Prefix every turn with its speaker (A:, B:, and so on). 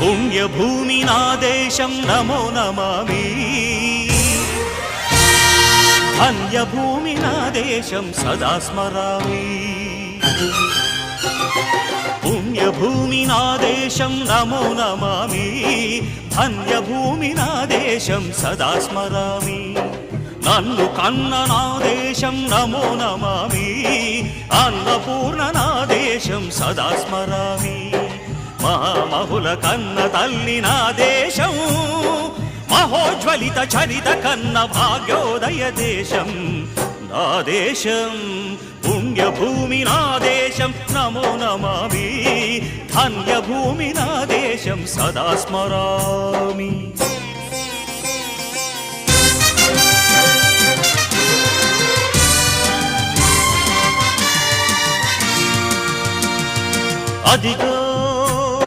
A: పుణ్యభూమి నా దేశం నమో నమామి ధన్యభూమి నా దేశం సదా స్మరామి పుణ్యభూమి నా దేశం నమో నమామి ధన్యభూమి నా దేశం సదా స్మరామి నన్ను కన్న నా దేశం నమో నమామి అన్నపూర్ణ నా దేశం సదా స్మరామి మహామహుల కన్న తల్లి నా దేశం మహోజ్వలిత చరిత కన్న భాగ్యోదయ దేశం నా దేశం పుణ్యభూమి నా దేశం నమో నమామి ధన్యభూమి నా దేశం సదా స్మరామి అదిగో